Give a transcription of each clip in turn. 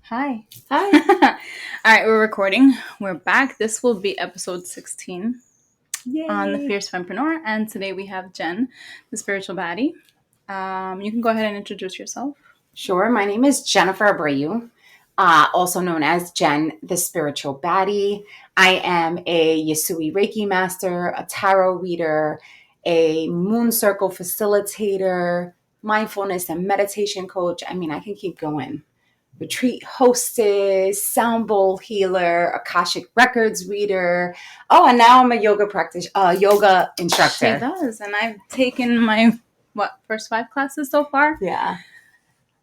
Hi. Hi. All right, we're recording. We're back. This will be episode 16 on the Yay. Fierce Fempreneur. And today we have Jen, the Spiritual Baddie. You can go ahead and introduce yourself. Sure. My name is Jennifer Abreu, also known as Jen, the Spiritual Baddie. I am a Yasui Reiki master, a tarot reader, a moon circle facilitator, mindfulness and meditation coach. I mean, I can keep going. Retreat hostess, sound bowl healer, Akashic records reader. Oh, and now I'm a yoga yoga instructor. She does. And I've taken my, first 5 classes so far? Yeah.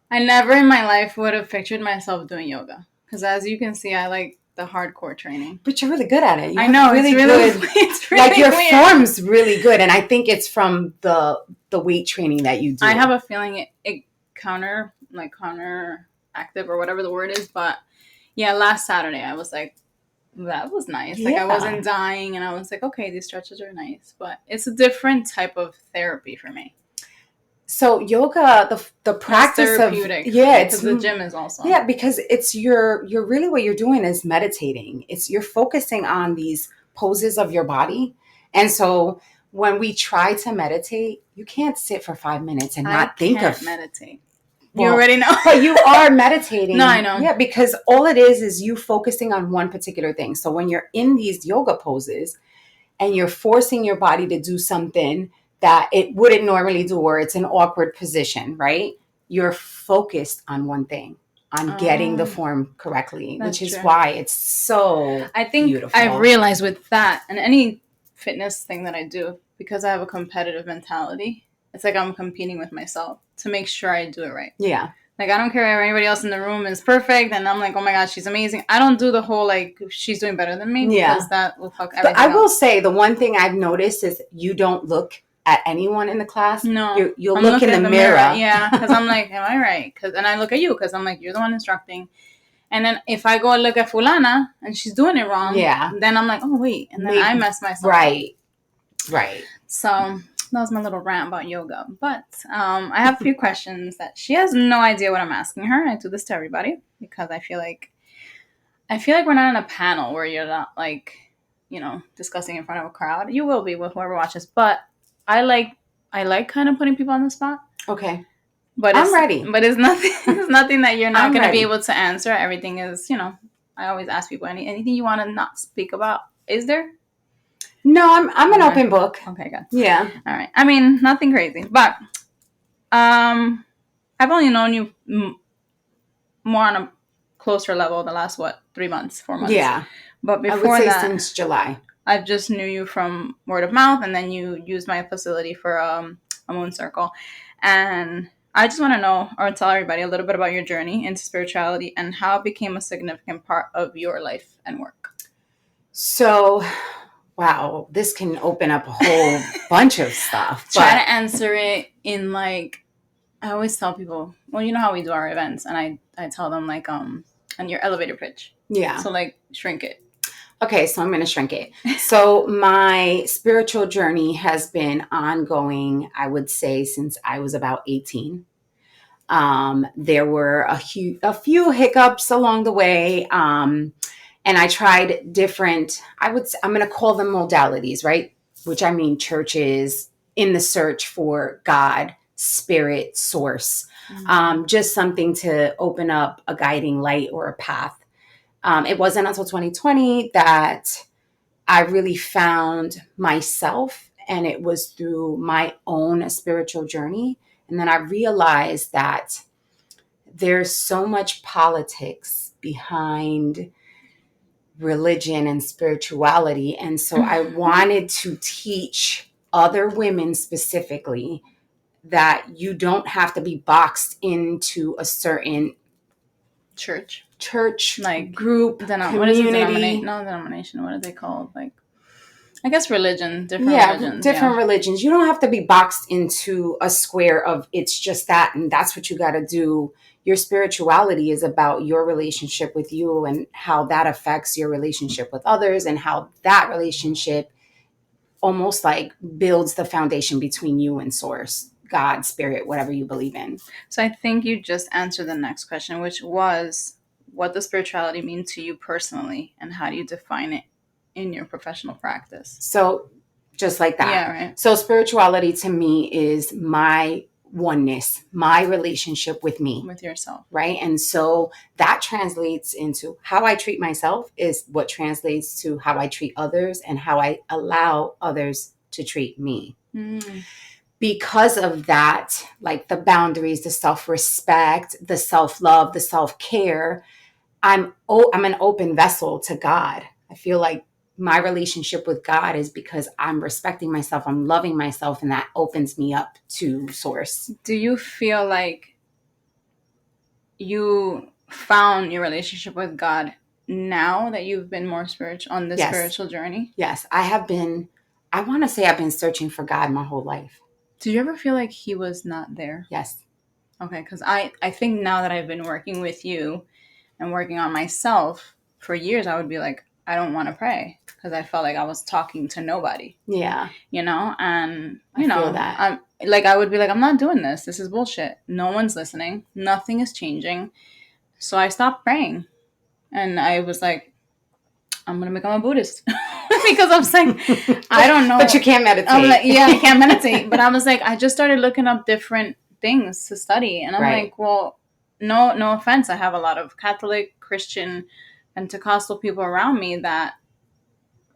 I never in my life would have pictured myself doing yoga. Because as you can see, I like the hardcore training. But you're really good at it. I know, really it's really good. It's really like your weird. form's really good, and I think it's from the weight training that you do. I have a feeling it counteractive or whatever the word is, but yeah, last Saturday I was like, that was nice. Like I wasn't dying, and I was like, okay, these stretches are nice, but it's a different type of therapy for me. So yoga, the practice of because the gym is also because it's you're really what you're doing is meditating. You're focusing on these poses of your body, and so when we try to meditate, you can't sit for 5 minutes and not think of meditate. Well, you already know, but you are meditating. No, I know. Yeah, because all it is you focusing on one particular thing. So when you're in these yoga poses and you're forcing your body to do something that it wouldn't normally do, or it's an awkward position, right? You're focused on one thing, on getting the form correctly, which is why it's so beautiful. I've realized with that and any fitness thing that I do, because I have a competitive mentality, it's like I'm competing with myself to make sure I do it right. Yeah. Like, I don't care if anybody else in the room is perfect and I'm like, oh my gosh, she's amazing. I don't do the whole, like, she's doing better than me, because that will fuck everything up. I will say the one thing I've noticed is you don't look at anyone in the class. No. You'll look in the mirror. Yeah, because I'm like, am I right? And I look at you because I'm like, you're the one instructing. And then if I go and look at Fulana and she's doing it wrong, then I'm like, oh, wait. And then I mess myself up. Right. So that was my little rant about yoga. But I have a few questions that she has no idea what I'm asking her. I do this to everybody because I feel like we're not in a panel where you're not like, discussing in front of a crowd. You will be with whoever watches. But I like kind of putting people on the spot. Okay. But I'm ready. But it's nothing that you're not going to be able to answer. Everything is, I always ask people, anything you want to not speak about, is there? No, I'm an open book. Okay, good. Yeah. All right. I mean, nothing crazy, but I've only known you more on a closer level the last 3 months, 4 months. Yeah. But before I would say that, since July. I just knew you from word of mouth, and then you used my facility for a moon circle. And I just want to know, or tell everybody, a little bit about your journey into spirituality and how it became a significant part of your life and work. So, wow, this can open up a whole bunch of stuff. Try to answer it in, like, I always tell people, well, you know how we do our events, and I tell them, like, on your elevator pitch. Yeah. So, like, shrink it. Okay, so I'm going to shrink it. So my spiritual journey has been ongoing, I would say, since I was about 18. There were a few hiccups along the way, and I tried different, I'm going to call them modalities, right? Which I mean churches in the search for God, spirit, source, just something to open up a guiding light or a path. It wasn't until 2020 that I really found myself, and it was through my own spiritual journey. And then I realized that there's so much politics behind religion and spirituality. And so I wanted to teach other women specifically that you don't have to be boxed into a certain church, like group, community. What is it? Denomination. What are they called? Like, I guess religion. Different religions. You don't have to be boxed into a square of it's just that and that's what you got to do. Your spirituality is about your relationship with you and how that affects your relationship with others, and how that relationship almost like builds the foundation between you and source, God, spirit, whatever you believe in. So I think you just answered the next question, which was, what does spirituality mean to you personally, and how do you define it in your professional practice? So just like that. Yeah, right. So spirituality to me is my oneness, my relationship with me. With yourself. Right. And so that translates into how I treat myself is what translates to how I treat others and how I allow others to treat me. Because of that, like the boundaries, the self-respect, the self-love, the self-care, I'm an open vessel to God. I feel like my relationship with God is because I'm respecting myself, I'm loving myself, and that opens me up to source. Do you feel like you found your relationship with God now that you've been more spiritual on this spiritual journey? Yes, I want to say I've been searching for God my whole life. Did you ever feel like he was not there? Yes. Okay, because I think now that I've been working with you and working on myself for years, I would be like, I don't want to pray because I felt like I was talking to nobody. Yeah. You know, and I feel that. I would be like, I'm not doing this. This is bullshit. No one's listening. Nothing is changing. So I stopped praying. And I was like, I'm going to become a Buddhist. Because I was like, I don't know. But you can't meditate. I'm like, yeah, I can't meditate. But I was like, I just started looking up different things to study. And I'm like, well, no offense. I have a lot of Catholic, Christian, Pentecostal people around me that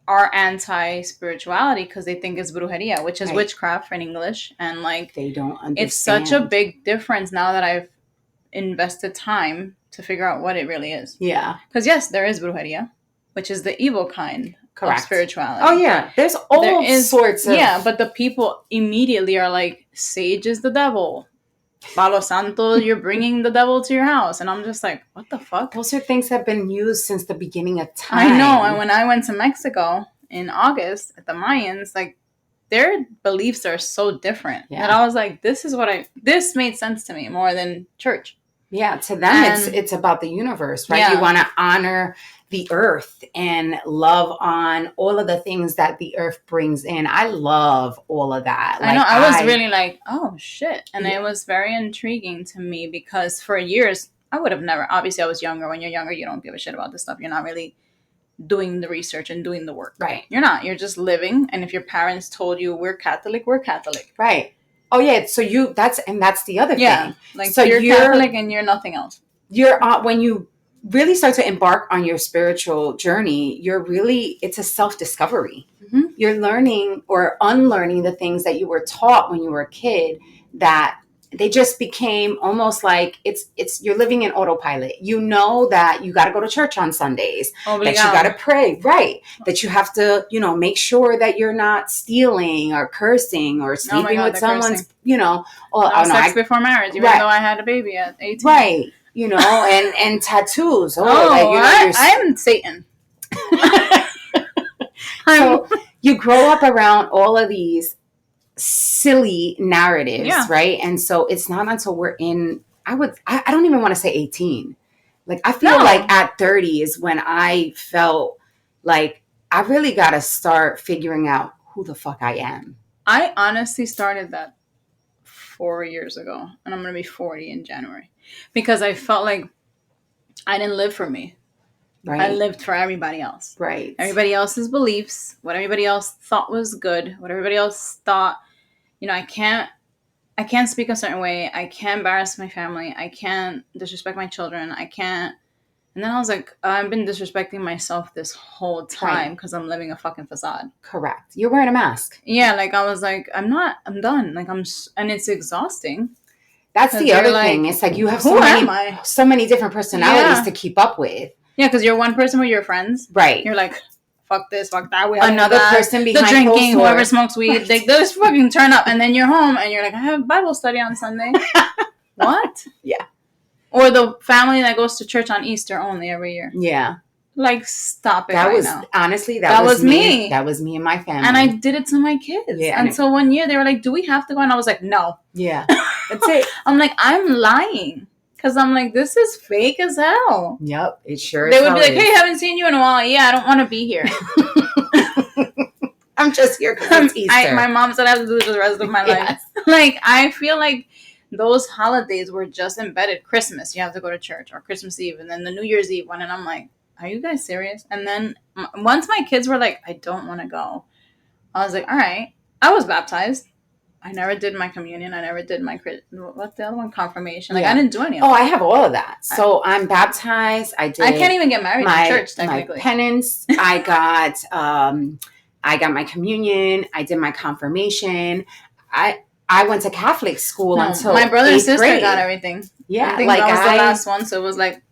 are anti-spirituality because they think it's brujeria, which is witchcraft in English. And like, they don't understand. It's such a big difference now that I've invested time to figure out what it really is. Yeah. Because yes, there is brujeria, which is the evil kind of spirituality. Oh yeah. There's all sorts of... Yeah, but the people immediately are like, sage is the devil. Palo Santo, you're bringing the devil to your house. And I'm just like, what the fuck? Those are things that have been used since the beginning of time. I know. And when I went to Mexico in August at the Mayans, like, their beliefs are so different that I was like, this made sense to me more than church. Yeah, to them, it's about the universe, right? Yeah. You want to honor the earth and love on all of the things that the earth brings in. I love all of that. I know. I was really like, oh, shit. And it was very intriguing to me because for years, I would have never... Obviously, I was younger. When you're younger, you don't give a shit about this stuff. You're not really doing the research and doing the work. Right. You're not. You're just living. And if your parents told you, we're Catholic, we're Catholic. Right. Oh, yeah. So that's the other thing. Like, so you're Catholic and you're nothing else. When you really start to embark on your spiritual journey, it's a self-discovery. Mm-hmm. You're learning or unlearning the things that you were taught when you were a kid that they just became almost like you're living in autopilot. You know that you got to go to church on Sundays, that you got to pray, right? That you have to, make sure that you're not stealing or cursing or sleeping with someone's, sex before marriage, even though I had a baby at 18. Right. And tattoos. I'm Satan. So you grow up around all of these silly narratives, right? And so it's not until we're in, I don't even want to say 18. Like, I feel like at 30 is when I felt like I really got to start figuring out who the fuck I am. I honestly started that 4 years ago, and I'm going to be 40 in January, because I felt like I didn't live for me. Right. I lived for everybody else. Right. Everybody else's beliefs, what everybody else thought was good, what everybody else thought, I can't speak a certain way. I can't embarrass my family. I can't disrespect my children. I can't. And then I was like, I've been disrespecting myself this whole time because I'm living a fucking facade. Correct. You're wearing a mask. Yeah. Like, I was like, I'm done. Like, and it's exhausting. That's the other thing. It's like you have so many different personalities to keep up with. Yeah, because you're one person with your friends. Right. You're like, fuck this, fuck that. Another person behind the drinking, whoever smokes weed, they just fucking turn up. And then you're home and you're like, I have Bible study on Sunday. What? Yeah. Or the family that goes to church on Easter only every year. Yeah. Like, stop it now. Honestly, that was me. That was me and my family. And I did it to my kids. Yeah. And so one year they were like, do we have to go? And I was like, no. Yeah. That's it. I'm like, I'm lying. Because I'm like, this is fake as hell. Yep, it sure is. They would be like, hey, haven't seen you in a while. Yeah, I don't want to be here. I'm just here because it's Easter. My mom said I have to do this for the rest of my life. Like, I feel like those holidays were just embedded. Christmas, you have to go to church, or Christmas Eve, and then the New Year's Eve one. And I'm like, are you guys serious? And then once my kids were like, I don't want to go, I was like, all right. I was baptized. I never did my communion. I never did my, what's the other one? Confirmation. Like, I didn't do any of that. Oh, I have all of that. So I'm baptized. I can't even get married in church, technically. My penance. I got my communion. I did my confirmation. I went to Catholic school until my brother and sister grade. Got everything. Yeah, I think that was the last one. So it was like,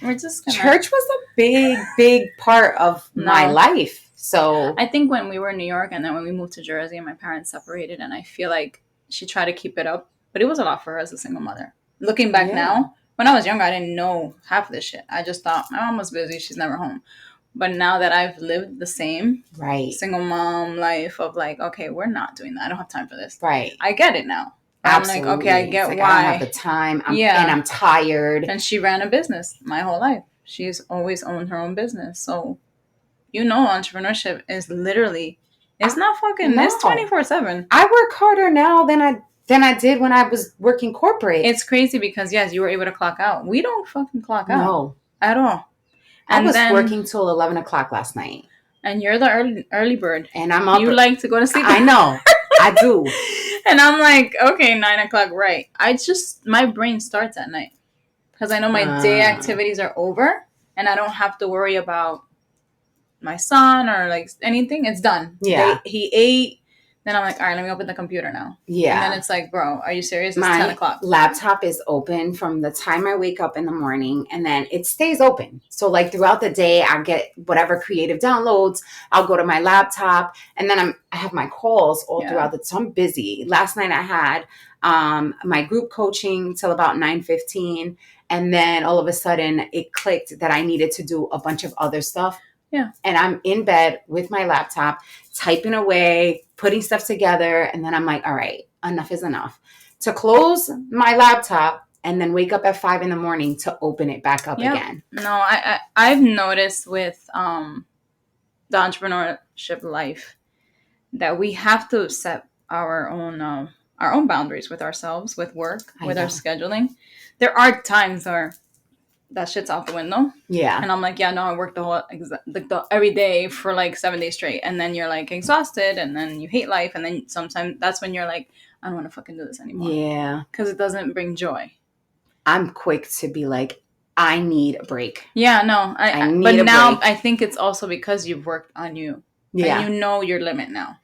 we're just gonna... Church was a big part of my life. So I think when we were in New York, and then when we moved to Jersey, and my parents separated, and I feel like she tried to keep it up, but it was a lot for her as a single mother. Looking back now, when I was younger, I didn't know half of this shit. I just thought my mom was busy; she's never home. But now that I've lived the same single mom life of like, okay, we're not doing that. I don't have time for this. Right. I get it now. Absolutely. I'm like, okay, I get why. I don't have the time. And I'm tired. And she ran a business my whole life. She's always owned her own business. So, entrepreneurship is literally, it's not fucking, it's 24/7. I work harder now than I did when I was working corporate. It's crazy because, yes, you were able to clock out. We don't fucking clock out. No. At all. I was working till 11 o'clock last night. And you're the early bird. And I'm up. You like to go to sleep. I know. I do. And I'm like, okay, 9 o'clock, right. My brain starts at night. Because I know my day activities are over. And I don't have to worry about my son or like anything. It's done. Yeah. He ate. Then I'm like, all right, let me open the computer now. Yeah. And then it's like, bro, are you serious? It's my 10 o'clock. Laptop is open from the time I wake up in the morning, and then it stays open. So like throughout the day, I get whatever creative downloads. I'll go to my laptop, and then I have my calls all throughout the. So I'm busy. Last night I had my group coaching till about 9:15, and then all of a sudden it clicked that I needed to do a bunch of other stuff. Yeah. And I'm in bed with my laptop, typing away, putting stuff together. And then I'm like, all right, enough is enough. To close my laptop and then wake up at 5 a.m. to open it back up again. No, I've noticed with the entrepreneurship life that we have to set our own boundaries with ourselves, with work, with our scheduling. There are times where that shit's out the window. Yeah. And I'm like, yeah, no, I work every day for like 7 days straight. And then you're like exhausted, and then you hate life. And then sometimes that's when you're like, I don't want to fucking do this anymore. Yeah. Because it doesn't bring joy. I'm quick to be like, I need a break. Yeah, no. But now I think it's also because you've worked on you. Yeah. And you know your limit now.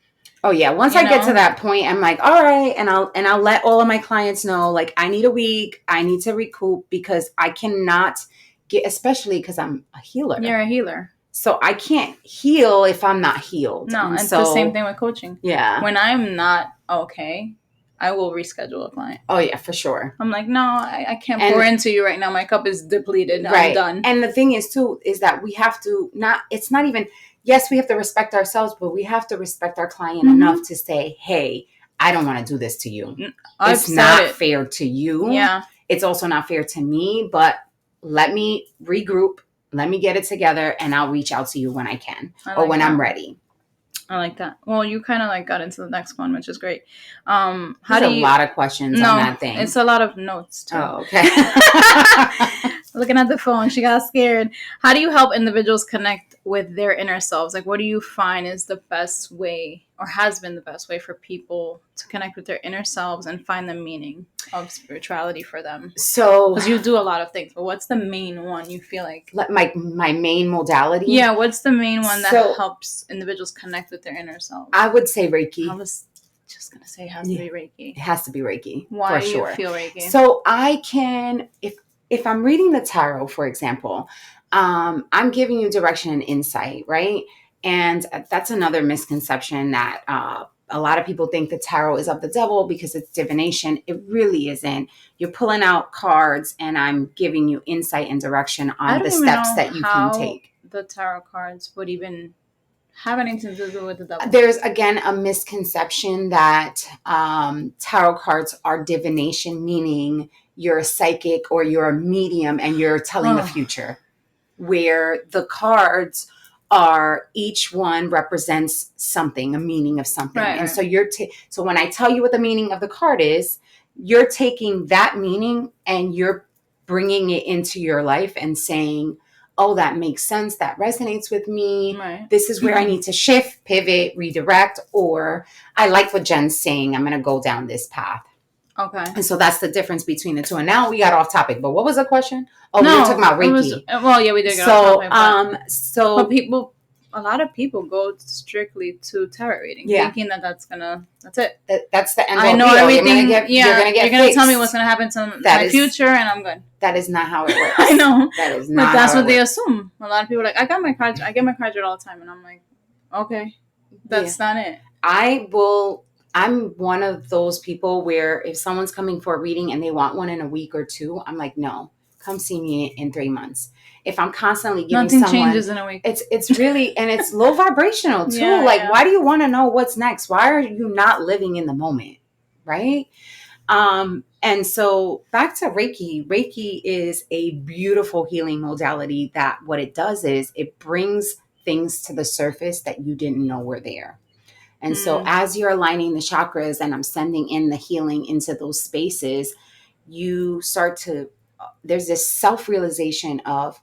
Oh yeah. Once I get to that point, I'm like, all right. And I'll let all of my clients know, like, I need a week. I need to recoup because I cannot especially because I'm a healer. You're a healer. So I can't heal if I'm not healed. No, it's the same thing with coaching. Yeah. When I'm not okay, I will reschedule a client. Oh yeah, for sure. I'm like, no, I can't pour into you right now. My cup is depleted. Right. I'm done. And the thing is too, is that we have to it's not even, yes, we have to respect ourselves, but we have to respect our client enough to say, hey, I don't want to do this to you. It's not fair to you. Yeah. It's also not fair to me, but let me regroup. Let me get it together, and I'll reach out to you when I can or when I'm ready. I like that. Well, you kind of like got into the next one, which is great. There's a lot of questions on that thing. It's a lot of notes too. Oh, okay. Looking at the phone, she got scared. How do you help individuals connect with their inner selves? Like, what do you find is the best way, or has been the best way, for people to connect with their inner selves and find the meaning of spirituality for them? So, because you do a lot of things, but what's the main one you feel like? My main modality? Yeah, what's the main one that helps individuals connect with their inner selves? I would say Reiki. I was just going to say it has to be Reiki. It has to be Reiki. Why for do sure. You feel Reiki? So I can, if I'm reading the tarot, for example, I'm giving you direction and insight, right? And that's another misconception that a lot of people think the tarot is of the devil because it's divination. It really isn't. You're pulling out cards, and I'm giving you insight and direction on the steps that you can take. The tarot cards would even have anything to do with the devil. There's, again, a misconception that tarot cards are divination, meaning you're a psychic or you're a medium and you're telling the future, where the cards are each one represents something, a meaning of something. Right, And right. so so when I tell you what the meaning of the card is, you're taking that meaning and you're bringing it into your life and saying, oh, that makes sense. That resonates with me. Right. This is where I need to shift, pivot, redirect, or I like what Jen's saying. I'm going to go down this path. Okay. And so that's the difference between the two. And now we got off topic. But what was the question? Oh, we were talking No, about it was, Reiki. well, yeah, we did get So, off topic, but so people, a lot of people go strictly to tarot reading, yeah, thinking that that's it. that's the end I all know be all. everything. You're gonna You're get gonna tell me fixed. what's gonna happen to That my is future, and I'm good. that is not how it works. I know, That is but not that's how what it they works. assume. A lot of people are like, I got my cards. I get my cards read all the time, and I'm like, okay, that's not it. I'm one of those people where if someone's coming for a reading and they want one in a week or two, I'm like, no, come see me in 3 months. If I'm constantly giving Nothing someone, changes in a week. It's really, and it's low vibrational too. Yeah, like, yeah. why do you want to know what's next? Why are you not living in the moment? Right. And so back to Reiki. Reiki is a beautiful healing modality that what it does is it brings things to the surface that you didn't know were there. And so as you're aligning the chakras and I'm sending in the healing into those spaces, you start to, there's this self-realization of,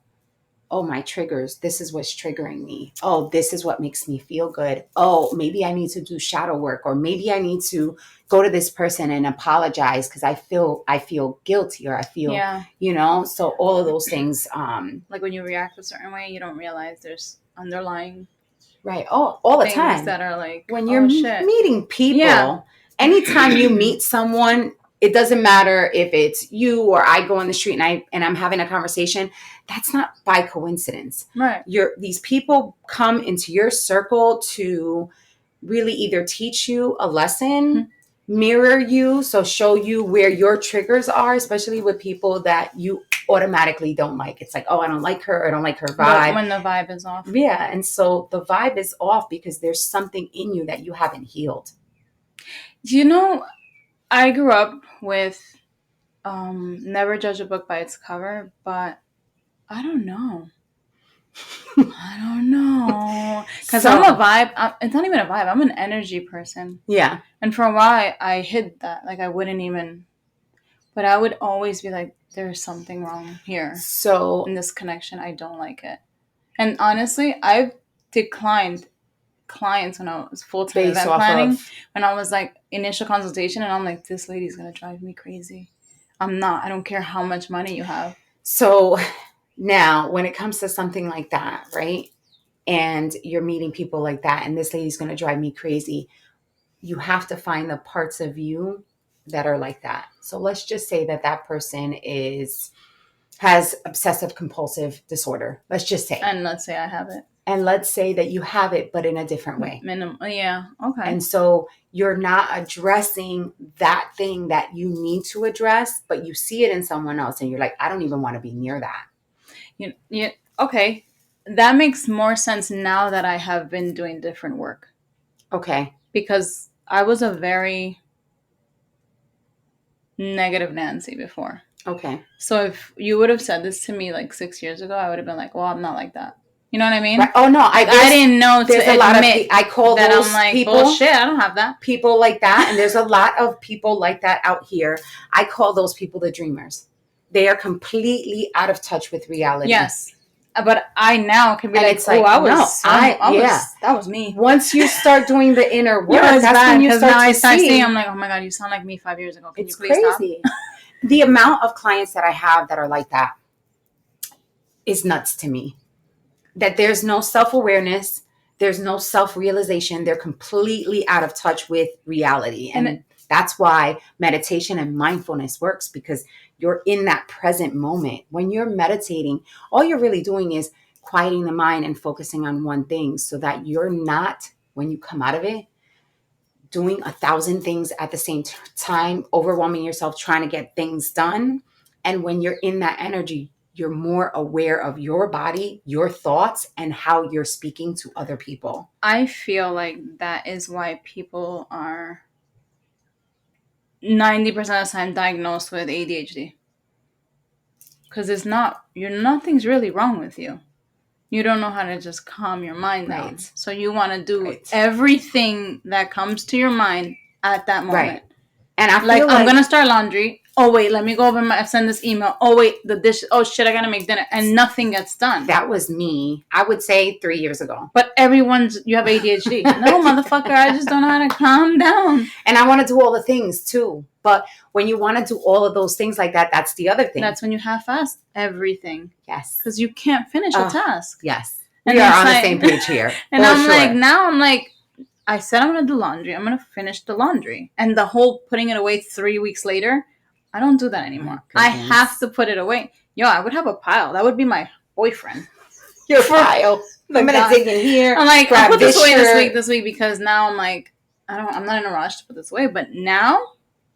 oh, my triggers, this is what's triggering me. Oh, this is what makes me feel good. Oh, maybe I need to do shadow work, or maybe I need to go to this person and apologize because I feel guilty, or I feel, so all of those things. Like when you react a certain way, you don't realize there's underlying Right. Oh, all the things time. that are like, When you're meeting people, Yeah. anytime you meet someone, it doesn't matter if it's you or I go on the street and I'm having a conversation. That's not by coincidence. Right. These people come into your circle to really either teach you a lesson, mirror you, so show you where your triggers are, especially with people that you automatically don't like. It's like, oh, I don't like her, I don't like her vibe. When the vibe is off. Yeah, and so the vibe is off because there's something in you that you haven't healed. I grew up with never judge a book by its cover, but I don't know. Because I'm a vibe. It's not even a vibe. I'm an energy person. Yeah. And for a while, I hid that. Like, I wouldn't even... But I would always be like, there's something wrong here. So in this connection, I don't like it. And honestly, I've declined clients when I was full-time event planning. When I was like initial consultation, and I'm like, this lady's going to drive me crazy. I'm not. I don't care how much money you have. So now when it comes to something like that, right? And you're meeting people like that, and this lady's going to drive me crazy. You have to find the parts of you that are like that. So let's just say that person has obsessive compulsive disorder. Let's just say. And let's say I have it. And let's say that you have it, but in a different way. Yeah. Okay. And so you're not addressing that thing that you need to address, but you see it in someone else and you're like, I don't even want to be near that. Okay. That makes more sense now that I have been doing different work. Okay. Because I was a very negative Nancy before. Okay. So if you would have said this to me like 6 years ago, I would have been like, well, I'm not like that. You know what I mean? Right. Oh no, I didn't know to admit I call that those I'm like, people, bullshit, I don't have that. People like that, and there's a lot of people like that out here. I call those people the dreamers. They are completely out of touch with reality. Yes. But I now can be and like, it's like, that was me. Once you start doing the inner work, that's when you start now to see. I'm like, oh my God, you sound like me 5 years ago. Can it's you please crazy. Stop? The amount of clients that I have that are like that is nuts to me. That there's no self-awareness, there's no self-realization. They're completely out of touch with reality. And that's why meditation and mindfulness works, because you're in that present moment. When you're meditating, all you're really doing is quieting the mind and focusing on one thing, so that you're not, when you come out of it, doing 1,000 things at the same time, overwhelming yourself, trying to get things done. And when you're in that energy, you're more aware of your body, your thoughts, and how you're speaking to other people. I feel like that is why people are 90% of the time diagnosed with ADHD. Because nothing's really wrong with you. You don't know how to just calm your mind down. Right. So you want to do Right. everything that comes to your mind at that moment. Right. And I feel like, like I'm going to start laundry. Oh, wait, let me go over send this email. Oh, wait, the dish. Oh, shit, I got to make dinner. And nothing gets done. that was me, I would say 3 years ago. But you have ADHD. No, motherfucker, I just don't know how to calm down. And I want to do all the things too. But when you want to do all of those things like that, that's the other thing. That's when you half-ass everything. Yes. Because you can't finish a task. Yes. And we are on the same page here. And I'm like, I said I'm going to do laundry. I'm going to finish the laundry. And the whole putting it away 3 weeks later, I don't do that anymore. I have to put it away. Yo, I would have a pile. That would be my boyfriend. Your pile. I'm going to dig in here. I'm like, I'll put this away this week because now I'm like, I'm not in a rush to put this away. But now,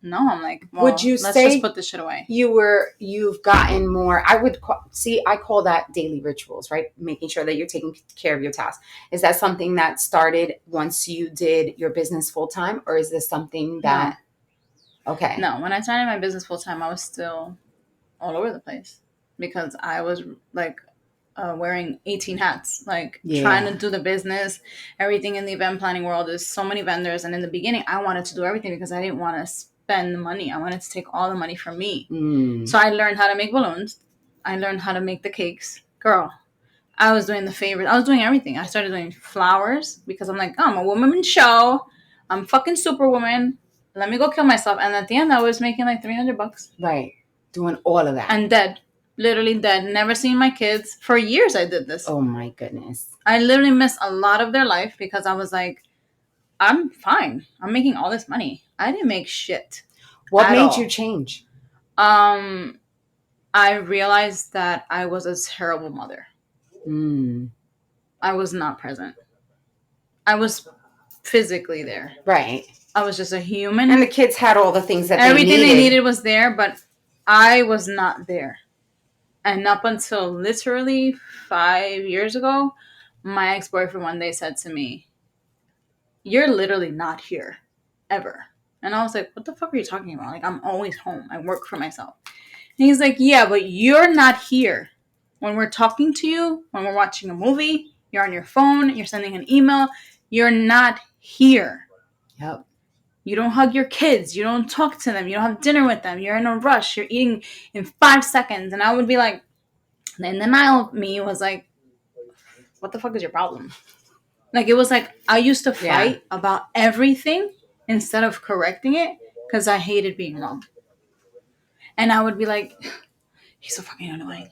no, I'm like, well, let's just put this shit away. You've gotten more, I call that daily rituals, right? Making sure that you're taking care of your tasks. Is that something that started once you did your business full time, or is this something that, okay. No, when I started my business full time, I was still all over the place because I was like wearing 18 hats, like trying to do the business, everything in the event planning world. There's so many vendors. And in the beginning, I wanted to do everything because I didn't want to spend the money. I wanted to take all the money from me. So I learned how to make balloons. I learned how to make the cakes. Girl, I was doing the favorite. I was doing everything. I started doing flowers because I'm like, oh, I'm a woman show. I'm fucking superwoman. Let me go kill myself. And at the end, I was making like $300. Right. Doing all of that. And dead. Literally dead. Never seen my kids. For years, I did this. Oh, my goodness. I literally missed a lot of their life because I was like, I'm fine. I'm making all this money. I didn't make shit. What made you change? I realized that I was a terrible mother. I was not present. I was physically there. Right. I was just a human. And the kids had all the things that everything they needed was there, but I was not there. And up until literally 5 years ago, my ex-boyfriend one day said to me, "You're literally not here, ever." And I was like, what the fuck are you talking about? Like, I'm always home. I work for myself. And he's like, yeah, but you're not here. When we're talking to you, when we're watching a movie, you're on your phone, you're sending an email, you're not here. Yep. You don't hug your kids. You don't talk to them. You don't have dinner with them. You're in a rush. You're eating in 5 seconds. And I would be like, and then me was like, what the fuck is your problem? Like, it was like, I used to fight about everything instead of correcting it because I hated being wrong. And I would be like, he's so fucking annoying.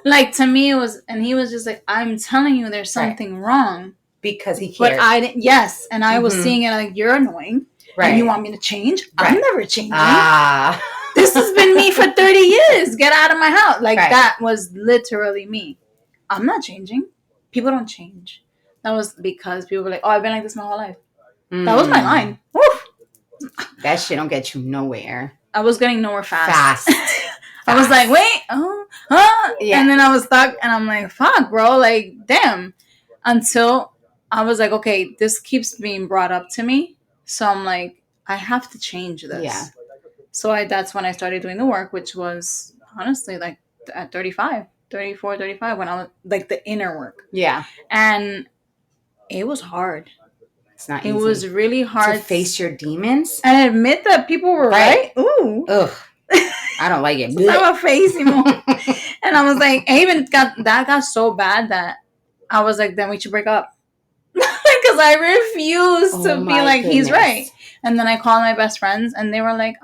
Like, to me, it was, and he was just like, I'm telling you there's something wrong. Because he cared. But I didn't, and I was seeing it like, you're annoying. Right. And you want me to change? Right. I'm never changing. This has been me for 30 years. Get out of my house. Like, that was literally me. I'm not changing. People don't change. That was because people were like, oh, I've been like this my whole life. That was my line. Woof. That shit don't get you nowhere. I was getting nowhere fast. I was like, wait, yeah. And then I was stuck, and I'm like, fuck, bro. Like, damn. Until I was like, okay, this keeps being brought up to me. So I'm like, I have to change this. Yeah. So that's when I started doing the work, which was honestly like at 34, 35, when I was like the inner work. Yeah. And it was hard. It's not easy. It was really hard to face your demons and admit that people were right. Ooh. Ugh. I don't like it. I'm a face anymore. And I was like, got so bad that I was like, then we should break up. Because I refused to be like, he's right. And then I called my best friends and they were like,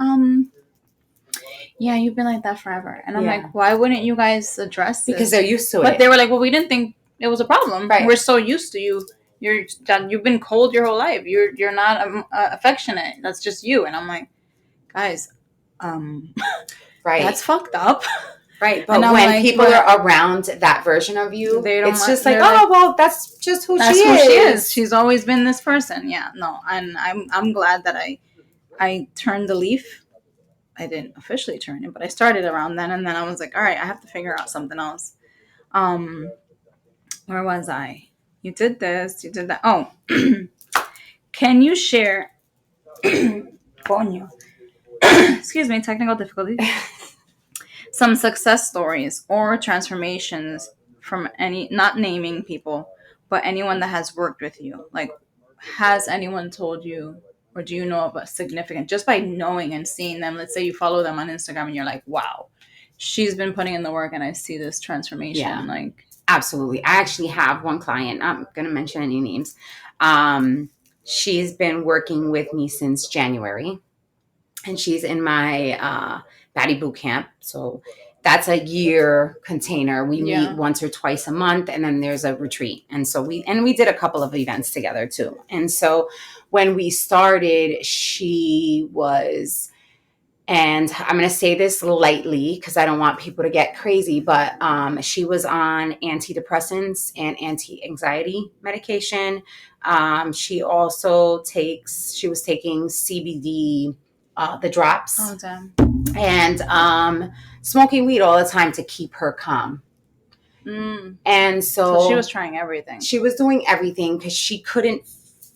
yeah, you've been like that forever. And I'm like, why wouldn't you guys address this? Because they're used to it. But they were like, well, we didn't think it was a problem. Right. We're so used to you. You've been cold your whole life. You're not affectionate. That's just you. And I'm like, guys, right. That's fucked up. Right, but when people are around that version of you, it's just like, oh, well, that's just who she is. She's always been this person. Yeah, no, and I'm glad that I turned the leaf. I didn't officially turn it, but I started around then, and then I was like, all right, I have to figure out something else. Where was I? You did this, you did that. Oh, can you share? Excuse me, technical difficulties. Some success stories or transformations from any, not naming people, but anyone that has worked with you? Like, has anyone told you, or do you know of a significant, just by knowing and seeing them, let's say you follow them on Instagram and you're like, wow, she's been putting in the work and I see this transformation. Yeah. Like, Absolutely. I actually have one client, I'm not going to mention any names. She's been working with me since January, and she's in my Baddie boot camp. So that's a year container. We meet yeah. once or twice a month, and then there's a retreat. And so we did a couple of events together too. And so when we started, she was, and I'm going to say this lightly because I don't want people to get crazy, but she was on antidepressants and anti-anxiety medication. She was taking CBD, the drops, Oh, damn. and smoking weed all the time to keep her calm. And So she was trying everything. She was doing everything because she couldn't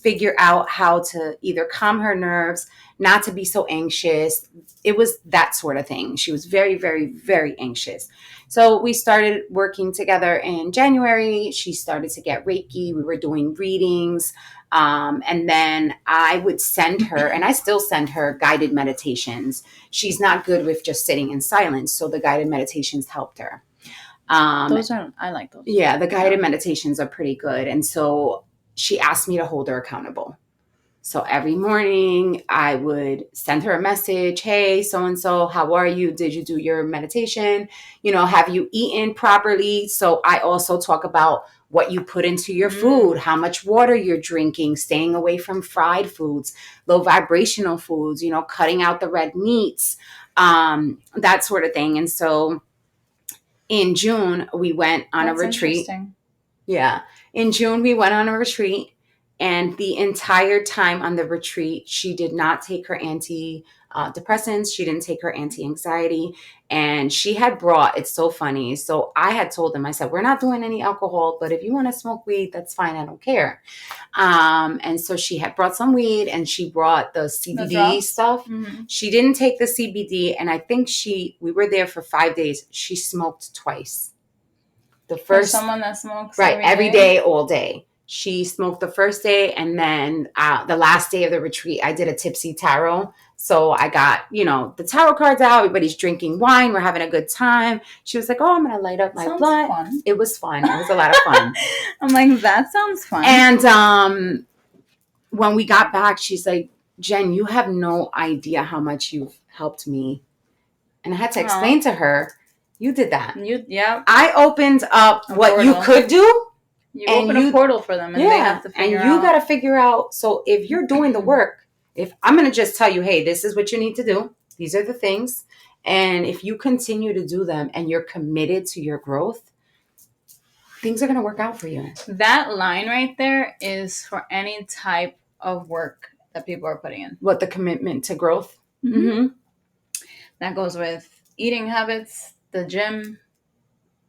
figure out how to either calm her nerves, not to be so anxious. It was that sort of thing. She was very, very, very anxious. So we started working together in January. She started to get Reiki. We were doing readings. And then I would send her, and I still send her, guided meditations. She's not good with just sitting in silence. So the guided meditations helped her. I like those. Yeah, the guided meditations are pretty good. And so she asked me to hold her accountable. So every morning I would send her a message. Hey, so-and-so, how are you? Did you do your meditation? Have you eaten properly? So I also talk about what you put into your food, how much water you're drinking, staying away from fried foods, low vibrational foods, cutting out the red meats, that sort of thing. And so in June, we went on a retreat. Yeah. In June, we went on a retreat. And the entire time on the retreat, she did not take her antidepressants. She didn't take her anti-anxiety. And she had brought, it's so funny. So I had told them, I said, we're not doing any alcohol, but if you want to smoke weed, that's fine. I don't care. And so she had brought some weed, and she brought the CBD stuff. Mm-hmm. She didn't take the CBD. And I think we were there for 5 days. She smoked twice. The first, for someone that smokes every day, all day. She smoked the first day, and then the last day of the retreat, I did a tipsy tarot. So I got, the tarot cards out. Everybody's drinking wine. We're having a good time. She was like, oh, I'm going to light up my blunt. Fun. It was fun. It was a lot of fun. I'm like, that sounds fun. And when we got back, she's like, Jen, you have no idea how much you've helped me. And I had to explain to her, you did that. Yeah. I opened up what you could do. You open a portal for them, and they have to figure out. And you got to figure out. So if you're doing the work, if I'm going to just tell you, hey, this is what you need to do. These are the things. And if you continue to do them and you're committed to your growth, things are going to work out for you. That line right there is for any type of work that people are putting in. What, the commitment to growth? Mm-hmm. Mm-hmm. That goes with eating habits, the gym,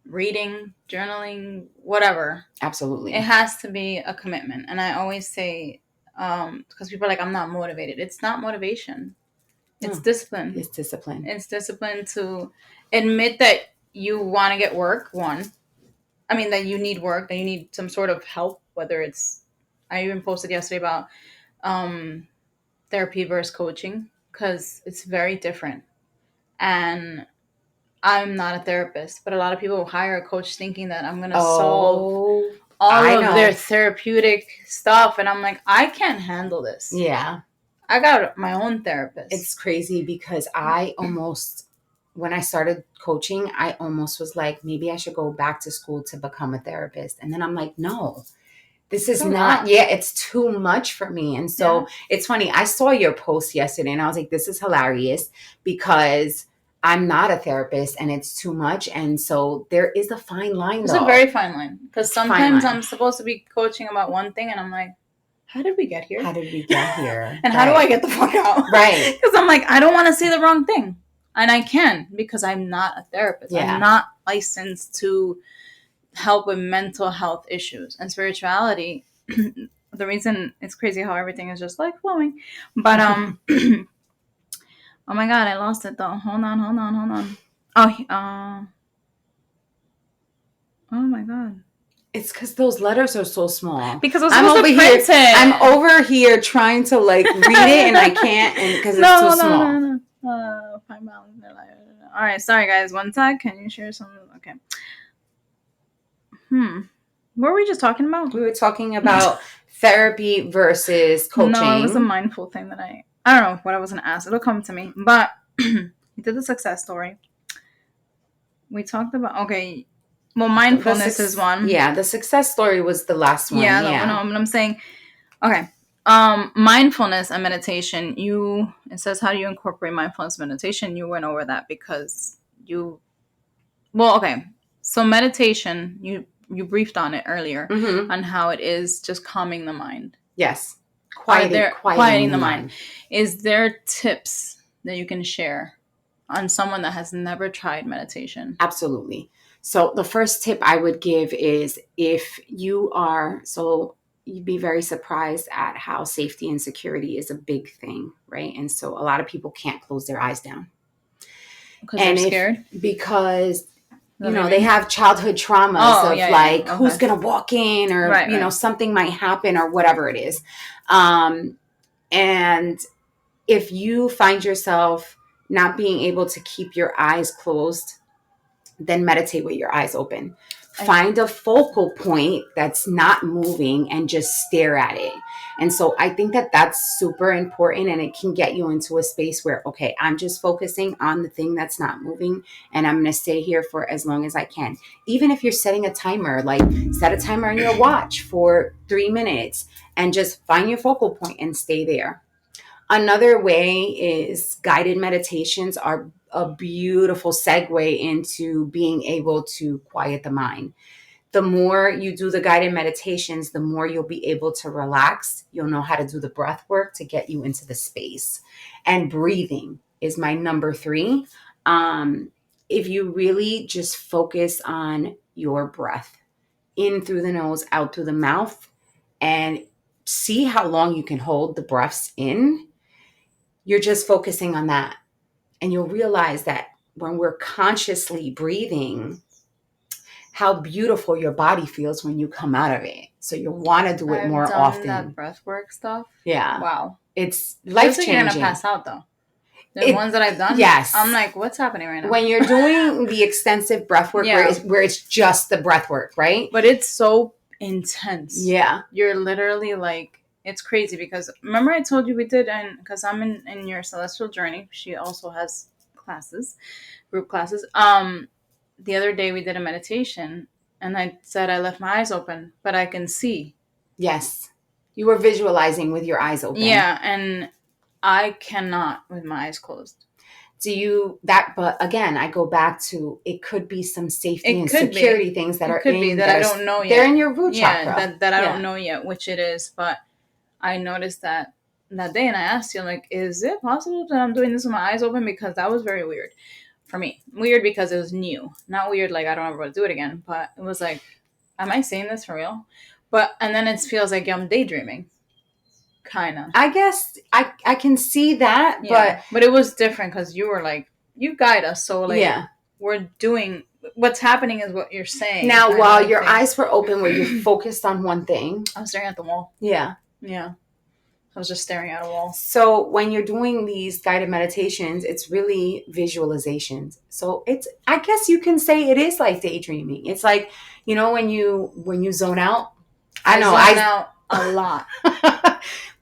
reading, journaling, whatever. Absolutely. It has to be a commitment. And I always say, because people are like, I'm not motivated. It's not motivation. It's discipline. It's discipline. It's discipline to admit that you want to get work, one. I mean, that you need work, that you need some sort of help, whether it's, I even posted yesterday about therapy versus coaching, because it's very different. And I'm not a therapist, but a lot of people hire a coach thinking that I'm going to solve all of their therapeutic stuff. And I'm like, I can't handle this. Yeah. I got my own therapist. It's crazy because when I started coaching, I almost was like, maybe I should go back to school to become a therapist. And then I'm like, no, this is not, it's too much for me. And so it's funny. I saw your post yesterday and I was like, this is hilarious because I'm not a therapist and it's too much. And so there is a fine line. It's a very fine line because sometimes I'm supposed to be coaching about one thing and I'm like, how did we get here? And how do I get the fuck out? Right. Because I'm like, I don't want to say the wrong thing. And I can because I'm not a therapist. Yeah. I'm not licensed to help with mental health issues. And spirituality, the reason it's crazy how everything is just like flowing. But oh my God, I lost it though. Hold on. Oh my God. It's because those letters are so small. Because I'm over here. I'm over here trying to like read it and I can't, and because it's too small. No. 5 miles. All right, sorry guys. One sec. Can you share some? Okay. What were we just talking about? We were talking about therapy versus coaching. No, it was a mindful thing that I don't know what I was gonna ask. It'll come to me. But we did the success story. We talked about well, mindfulness is one. Yeah, the success story was the last one. Yeah, no, but I'm saying, okay. Mindfulness and meditation. It says how do you incorporate mindfulness meditation? You went over that because so meditation, you briefed on it earlier on how it is just calming the mind. Yes. Quieting the mind. Is there tips that you can share on someone that has never tried meditation? Absolutely. So the first tip I would give is if you are, so you'd be very surprised at how safety and security is a big thing, right? And so a lot of people can't close their eyes down. Because they're scared? Because, they have childhood traumas who's going to walk in or, something might happen or whatever it is. And if you find yourself not being able to keep your eyes closed, then meditate with your eyes open. Find a focal point that's not moving and just stare at it. And so I think that that's super important, and it can get you into a space where, okay, I'm just focusing on the thing that's not moving, and I'm going to stay here for as long as I can. Even if you're setting a timer, like set a timer on your watch for 3 minutes and just find your focal point and stay there. Another way is guided meditations are a beautiful segue into being able to quiet the mind. The more you do the guided meditations, the more you'll be able to relax. You'll know how to do the breath work to get you into the space. And breathing is my number 3. If you really just focus on your breath, in through the nose, out through the mouth, and see how long you can hold the breaths in, you're just focusing on that. And you'll realize that when we're consciously breathing, how beautiful your body feels when you come out of it. So you'll want to do it more often. That breath work stuff. Yeah. Wow. It's life-changing. You're going to pass out though. The ones that I've done. Yes. I'm like, what's happening right now? When you're doing the extensive breath work where it's just the breath work, right? But it's so intense. Yeah. You're literally like, it's crazy because remember I told you we did, and because I'm in your celestial journey, she also has classes, group classes. The other day we did a meditation and I said I left my eyes open, but I can see. Yes. You were visualizing with your eyes open. Yeah. And I cannot with my eyes closed. But again, I go back to, it could be some safety and security things that I don't know yet. They're in your root chakra. That I don't know yet, which it is. But I noticed that day and I asked you, like, is it possible that I'm doing this with my eyes open? Because that was very weird for me. Weird because it was new. Not weird like I don't ever want to do it again. But it was like, am I saying this for real? And then it feels like I'm daydreaming. Kind of. I guess I can see that, but it was different because you were like, you guide us, so like we're doing what's happening is what you're saying. Now, while your eyes were open, were you focused on one thing? I was staring at the wall. Yeah. I was just staring at a wall. So when you're doing these guided meditations, it's really visualizations. So I guess you can say it is like daydreaming. It's like, when you zone out. I zone out a lot.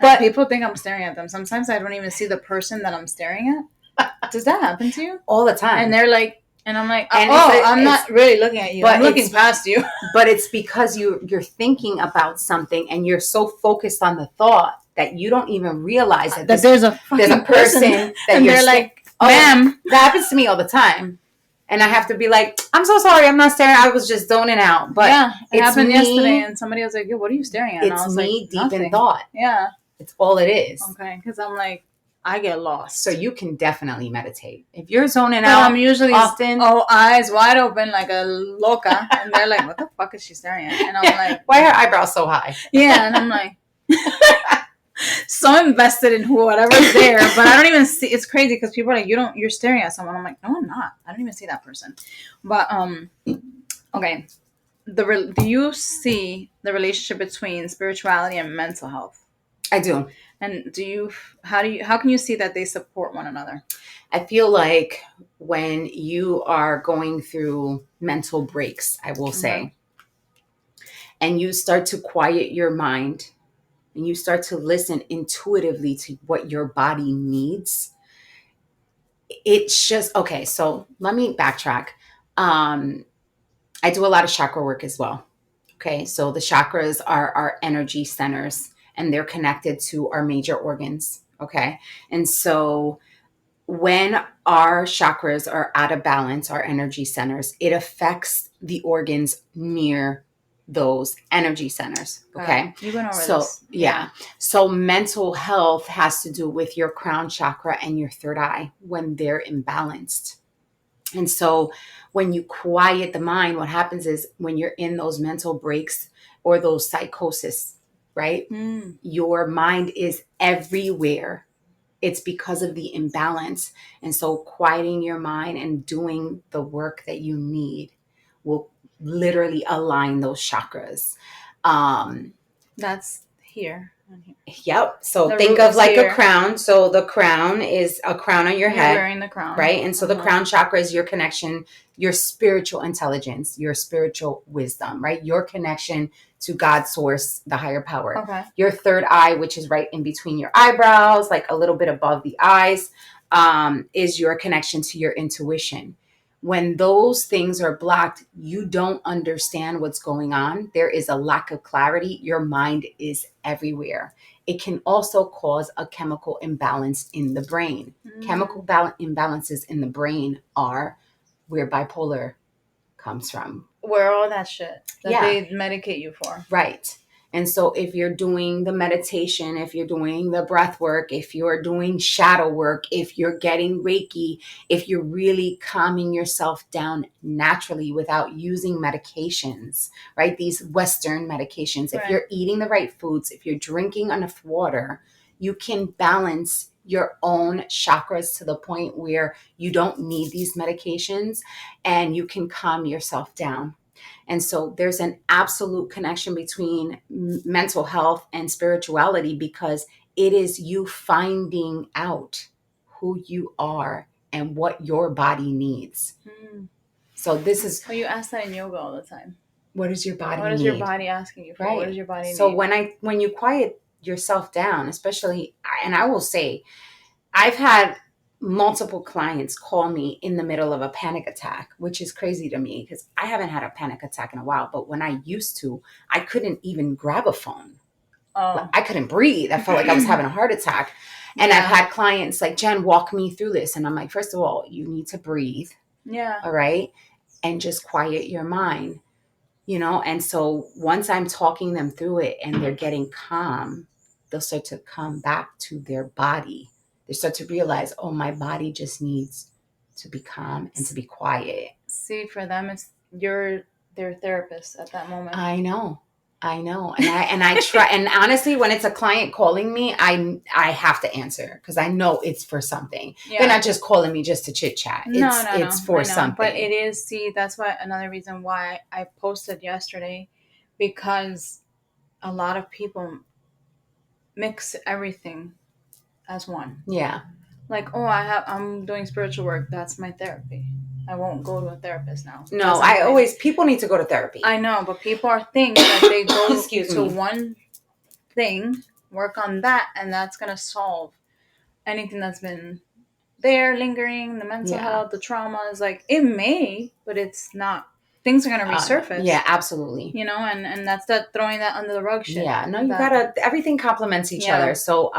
But people think I'm staring at them. Sometimes I don't even see the person that I'm staring at. Does that happen to you? All the time. And they're like, and I'm like, I'm not really looking at you. I'm looking past you. But it's because you're thinking about something and you're so focused on the thought that you don't even realize that there's a person that and they're like, ma'am. That happens to me all the time. And I have to be like, I'm so sorry, I'm not staring. I was just zoning out. But it happened yesterday, and somebody was like, "Yo, what are you staring at?" And I was me like, deep in thought. Yeah, it's all it is. Okay, because I'm like, I get lost. So you can definitely meditate if you're zoning out. I'm usually often eyes wide open like a loca, and they're like, "What the fuck is she staring at?" And I'm like, "Why are her eyebrows so high?" Yeah, and I'm like. So invested in whatever's there, but I don't even see. It's crazy because people are like, you're staring at someone. I'm like, no, I'm not. I don't even see that person. But okay, do you see the relationship between spirituality and mental health? I do. And how can you see that they support one another? I feel like when you are going through mental breaks, I will say, and you start to quiet your mind and you start to listen intuitively to what your body needs, it's just okay. So let me backtrack. I do a lot of chakra work as well. Okay, so the chakras are our energy centers and they're connected to our major organs. Okay, and so when our chakras are out of balance, our energy centers, it affects the organs near those energy centers. Okay. You went over So, this. yeah. So, mental health has to do with your crown chakra and your third eye when they're imbalanced. And so, when you quiet the mind, what happens is when you're in those mental breaks or those psychosis, right? Your mind is everywhere. It's because of the imbalance. And so quieting your mind and doing the work that you need will literally align those chakras. That's here. Yep. So The think root of is like a here. crown. So the crown is a crown on your You're head. wearing the crown. Right. And so the crown chakra is your connection, your spiritual intelligence, your spiritual wisdom, right? Your connection to God's source, the higher power. Okay. Your third eye, which is right in between your eyebrows, like a little bit above the eyes, is your connection to your intuition. When those things are blocked, you don't understand what's going on. There is a lack of clarity. Your mind is everywhere. It can also cause a chemical imbalance in the brain. Chemical imbalances in the brain are where bipolar comes from. Where all that shit that they medicate you for. Right. And so if you're doing the meditation, if you're doing the breath work, if you're doing shadow work, if you're getting Reiki, if you're really calming yourself down naturally without using medications, right? These Western medications, if you're eating the right foods, if you're drinking enough water, you can balance your own chakras to the point where you don't need these medications and you can calm yourself down. And so there's an absolute connection between mental health and spirituality because it is you finding out who you are and what your body needs. So this is... Well, you ask that in yoga all the time. What does your body need? What is your body asking you for? Right. What does your body need? So when you quiet yourself down, especially, and I will say, I've had multiple clients call me in the middle of a panic attack, which is crazy to me because I haven't had a panic attack in a while. But when I used to, I couldn't even grab a phone. I couldn't breathe. I felt like I was having a heart attack. And I've had clients like, Jen, walk me through this. And I'm like, first of all, you need to breathe. Yeah. All right. And just quiet your mind, And so once I'm talking them through it and they're getting calm, they'll start to come back to their body. They start to realize, oh, my body just needs to be calm and to be quiet. See, for them, it's you're their therapist at that moment. I know. And I try. And honestly, when it's a client calling me, I have to answer because I know it's for something. Yeah. They're not just calling me just to chit chat. It's for something. But it is, see, that's why another reason why I posted yesterday, because a lot of people mix everything as one. Yeah. Like, oh, I'm doing spiritual work. That's my therapy. I won't go to a therapist now. No, people need to go to therapy. I know, but people think that they go to one thing, work on that, and that's going to solve anything that's been there, lingering, the mental health, the traumas. Like, it may, but it's not. Things are going to resurface. Yeah, absolutely. And that's that throwing that under the rug shit. Yeah, no, you gotta, everything complements each other. So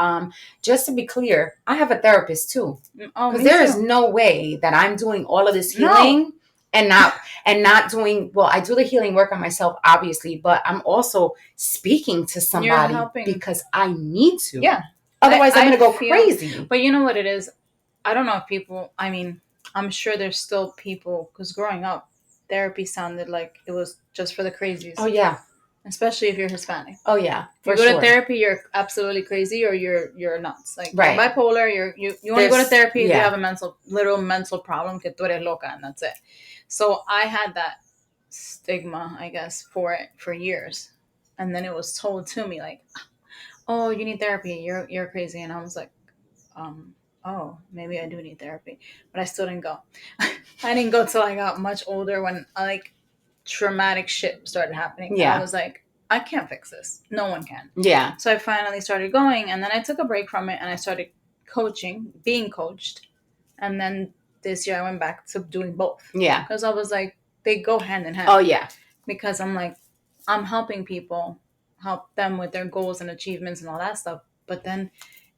just to be clear, I have a therapist too. Because there is no way that I'm doing all of this healing and not doing, well, I do the healing work on myself, obviously, but I'm also speaking to somebody because I need to. Yeah. Otherwise, I'm going to go crazy. But you know what it is? I don't know if people, I'm sure there's still people, because growing up, therapy sounded like it was just for the crazies. Oh, yeah. Especially if you're Hispanic. Oh, yeah. If you go to therapy, you're absolutely crazy or you're nuts. Like, you're bipolar, you only go to therapy if you have a literal mental problem, que tú eres loca, and that's it. So I had that stigma, I guess, for it for years. And then it was told to me like, "Oh, you need therapy. You're crazy." And I was like, um, "Oh, maybe I do need therapy." But I still didn't go. I didn't go till I got much older when like traumatic shit started happening. Yeah. And I was like, I can't fix this. No one can. Yeah. So I finally started going, and then I took a break from it and I started coaching, being coached. And then this year I went back to doing both. Yeah. Because I was like, they go hand in hand. Oh, yeah. Because I'm like, I'm helping people, help them with their goals and achievements and all that stuff. But then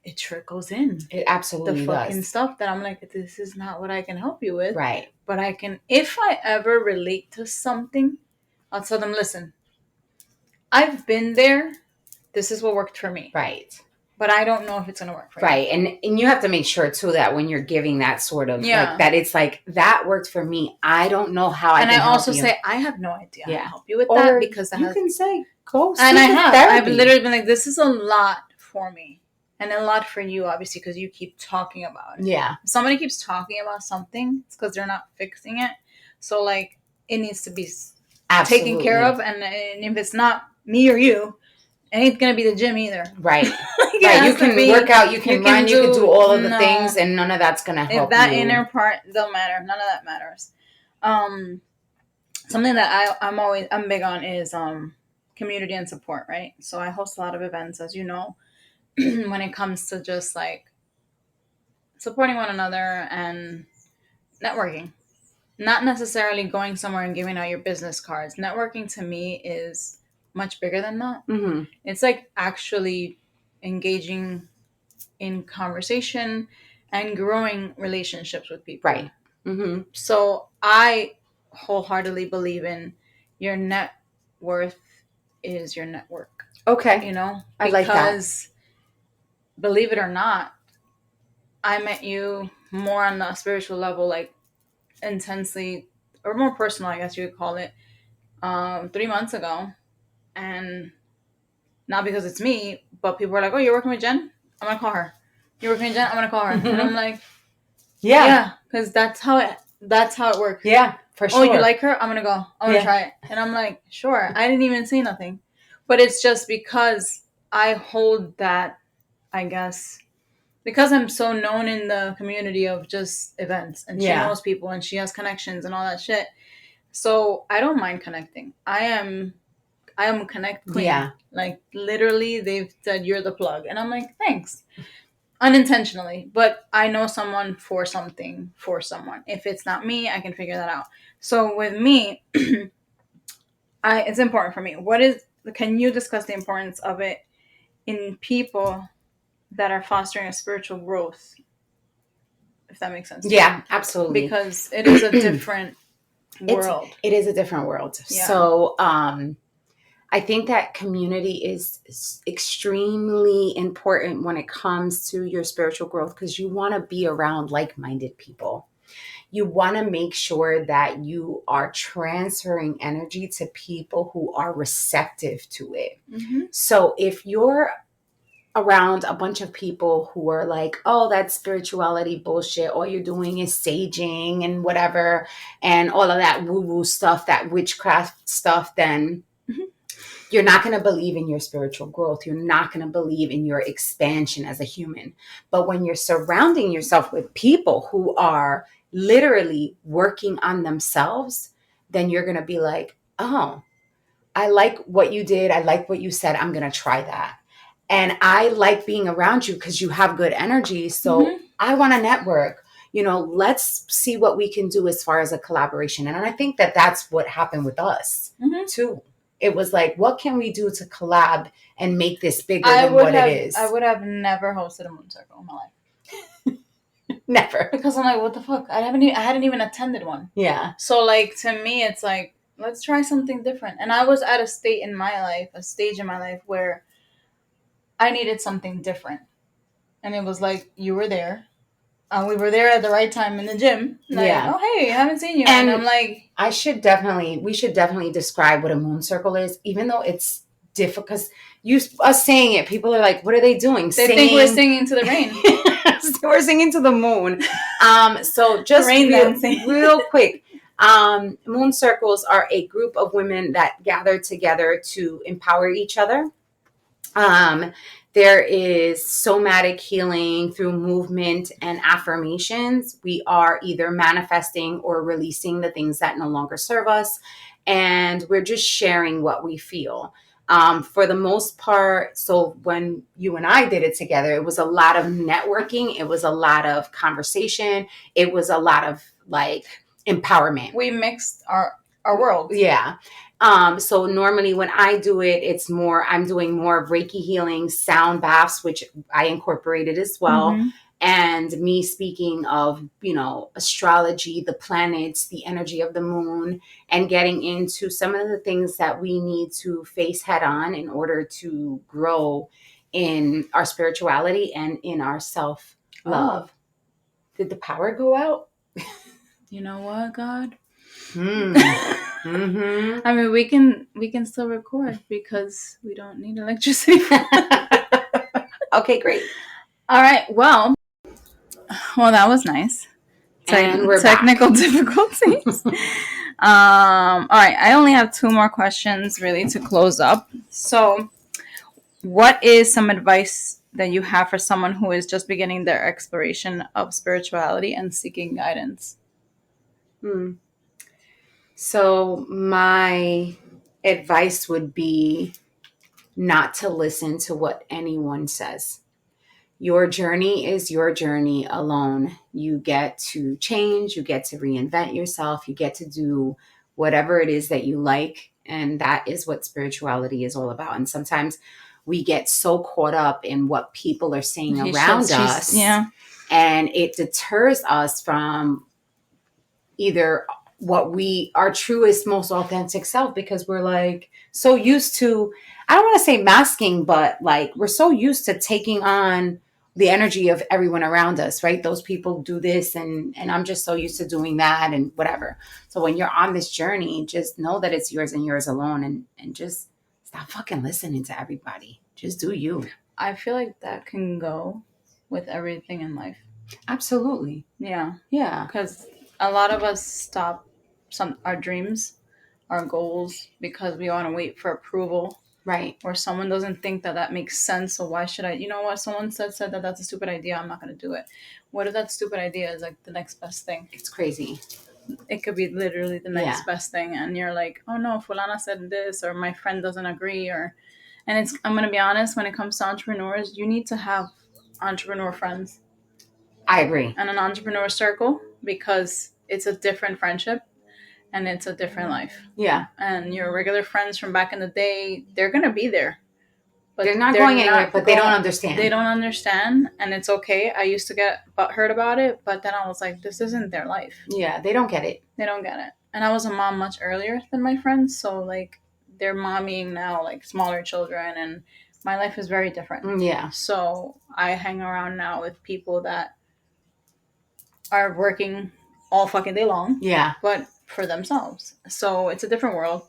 it trickles in. It absolutely the fucking does. stuff that I'm like, this is not what I can help you with. Right. But I can, if I ever relate to something, I'll tell them, listen, I've been there. This is what worked for me. Right. But I don't know if it's going to work for you. Right. And you have to make sure, too, that when you're giving that sort of, like, that it's like, that worked for me. I don't know how I can help you. And I also say, I have no idea how to help you with that. Because you can say, go see and therapy. I've literally been like, this is a lot for me. And a lot for you, obviously, because you keep talking about it. Yeah. If somebody keeps talking about something, it's because they're not fixing it. So, like, it needs to be taken care of. And if it's not me or you, it ain't going to be the gym either. Right. Right. You can work out, you can run, you can do all of the things, and none of that's going to help you. If that inner part don't matter, none of that matters. Something that I'm big on is community and support, right? So I host a lot of events, as you know. When it comes to just like supporting one another and networking, not necessarily going somewhere and giving out your business cards. Networking to me is much bigger than that. Mm-hmm. It's like actually engaging in conversation and growing relationships with people. Right. Mm-hmm. So I wholeheartedly believe in your net worth is your network. Okay. You know, I like that. Because believe it or not, I met you more on a spiritual level, like intensely, or more personal, I guess you would call it, 3 months ago. And not because it's me, but people were like, oh, you're working with Jen? I'm going to call her. You're working with Jen? I'm going to call her. And I'm like, yeah, because that's how it works. Yeah, for sure. Oh, you like her? I'm going to go. I'm going to try it. And I'm like, sure. I didn't even say nothing. But it's just because I hold that, I guess, because I'm so known in the community of just events, and she knows people and she has connections and all that shit. So I don't mind connecting. I am connect queen. Yeah. Like literally they've said you're the plug. And I'm like, thanks. Unintentionally. But I know someone for something for someone. If it's not me, I can figure that out. So with me, it's important for me. Can you discuss the importance of it in people that are fostering a spiritual growth, if that makes sense? Yeah, absolutely. Because it is a different world. It is a different world. Yeah. So I think that community is extremely important when it comes to your spiritual growth, because you want to be around like-minded people. You want to make sure that you are transferring energy to people who are receptive to it. Mm-hmm. So if you're around a bunch of people who are like, oh, that's spirituality bullshit, all you're doing is saging and whatever, and all of that woo-woo stuff, that witchcraft stuff, then you're not going to believe in your spiritual growth. You're not going to believe in your expansion as a human. But when you're surrounding yourself with people who are literally working on themselves, then you're going to be like, oh, I like what you did. I like what you said. I'm going to try that. And I like being around you because you have good energy. So I want to network. Let's see what we can do as far as a collaboration. And I think that that's what happened with us too. It was like, what can we do to collab and make this bigger than what it is? I would have never hosted a moon circle in my life. Never. Because I'm like, what the fuck? I hadn't even attended one. Yeah. So like, to me, it's like, let's try something different. And I was at a stage in my life where I needed something different. And it was like, you were there. We were there at the right time in the gym. Like, oh, hey, I haven't seen you. And I'm like... we should definitely describe what a moon circle is, even though it's difficult. Because us saying it, people are like, what are they doing? They think we're singing to the rain. We're singing to the moon. So just real quick, Moon circles are a group of women that gather together to empower each other. There is somatic healing through movement and affirmations. We are either manifesting or releasing the things that no longer serve us, and we're just sharing what we feel. For the most part, so when you and I did it together, it was a lot of networking, it was a lot of conversation, it was a lot of like empowerment. We mixed our worlds. Yeah. So normally when I do it, it's more, I'm doing more of Reiki healing, sound baths, which I incorporated as well. Mm-hmm. And me speaking of, astrology, the planets, the energy of the moon, and getting into some of the things that we need to face head on in order to grow in our spirituality and in our self-love. Oh. Did the power go out? You know what, God? Mm-hmm. I mean, we can still record because we don't need electricity. Okay, great. All right. Well, that was nice. And we're technical back. Difficulties. All right. I only have 2 more questions really to close up. So, what is some advice that you have for someone who is just beginning their exploration of spirituality and seeking guidance? So my advice would be not to listen to what anyone says. Your journey is your journey alone. You get to change, you get to reinvent yourself, you get to do whatever it is that you like. And that is what spirituality is all about. And sometimes we get so caught up in what people are saying around us. Yeah. And it deters us from either what we, our truest, most authentic self, because we're like so used to, I don't want to say masking, but like we're so used to taking on the energy of everyone around us, right? Those people do this and I'm just so used to doing that and whatever. So when you're on this journey, just know that it's yours and yours alone, and just stop fucking listening to everybody. Just do you. I feel like that can go with everything in life. Absolutely. Yeah. Yeah. Because a lot of us stop our dreams, our goals, because we want to wait for approval. Right. Or someone doesn't think that makes sense. So why should I? You know what? Someone said that that's a stupid idea. I'm not going to do it. What if that stupid idea is like the next best thing? It's crazy. It could be literally the next best thing. And you're like, oh no, Fulana said this, or my friend doesn't agree. And I'm going to be honest, when it comes to entrepreneurs, you need to have entrepreneur friends. I agree. And an entrepreneur circle, because it's a different friendship. And it's a different life. Yeah. And your regular friends from back in the day, they're going to be there. But they're not going anywhere, but they don't understand. They don't understand, and it's okay. I used to get butthurt about it, but then I was like, this isn't their life. Yeah, they don't get it. They don't get it. And I was a mom much earlier than my friends, so like they're mommying now, like smaller children, and my life is very different. Yeah. So I hang around now with people that are working all fucking day long. Yeah. But for themselves. So it's a different world.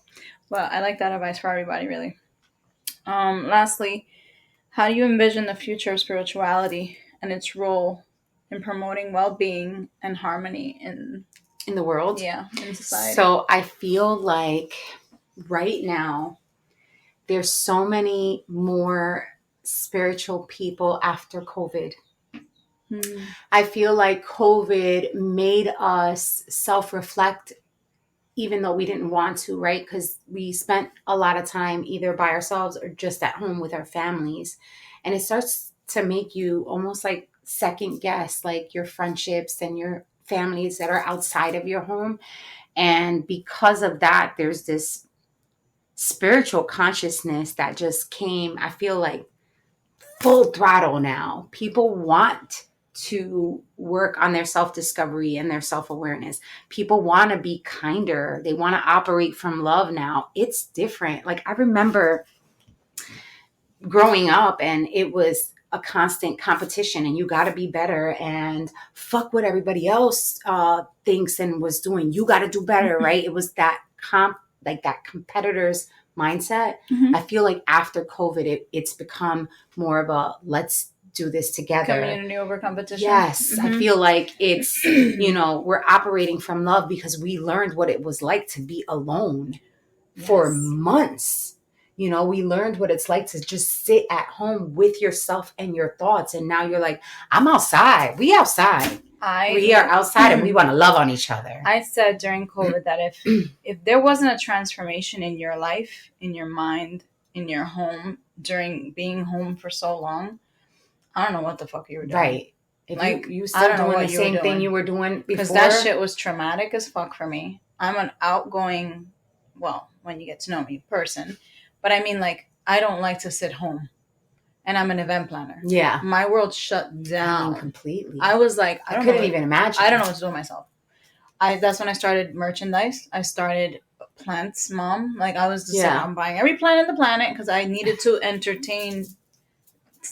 But I like that advice for everybody, really. Lastly, how do you envision the future of spirituality and its role in promoting well-being and harmony in the world? Yeah, in society. So I feel like right now there's so many more spiritual people after COVID. I feel like COVID made us self-reflect, even though we didn't want to, right? Because we spent a lot of time either by ourselves or just at home with our families. And it starts to make you almost like second guess, like your friendships and your families that are outside of your home. And because of that, there's this spiritual consciousness that just came, I feel like, full throttle now. People want to work on their self-discovery and their self-awareness. People want to be kinder. They want to operate from love now. It's different. Like I remember growing up and it was a constant competition and you got to be better and fuck what everybody else thinks and was doing. You got to do better, right? It was that that competitor's mindset. I feel like after COVID, it's become more of a let's do this together. Community over competition. Yes. I feel like it's, we're operating from love because we learned what it was like to be alone for months. We learned what it's like to just sit at home with yourself and your thoughts. And now you're like, I'm outside. We outside. We are outside and we want to love on each other. I said during COVID that if there wasn't a transformation in your life, in your mind, in your home, during being home for so long, I don't know what the fuck you were doing. Right. If you still doing the same thing you were doing before. Because that shit was traumatic as fuck for me. I'm an outgoing, well, when you get to know me, person. But I mean, like, I don't like to sit home. And I'm an event planner. Yeah. My world shut down. Completely. I was like, I couldn't even imagine. I don't know what to do with myself. That's when I started merchandise. I started Plants Mom. Like, I was just like, I'm buying every plant on the planet because I needed to entertain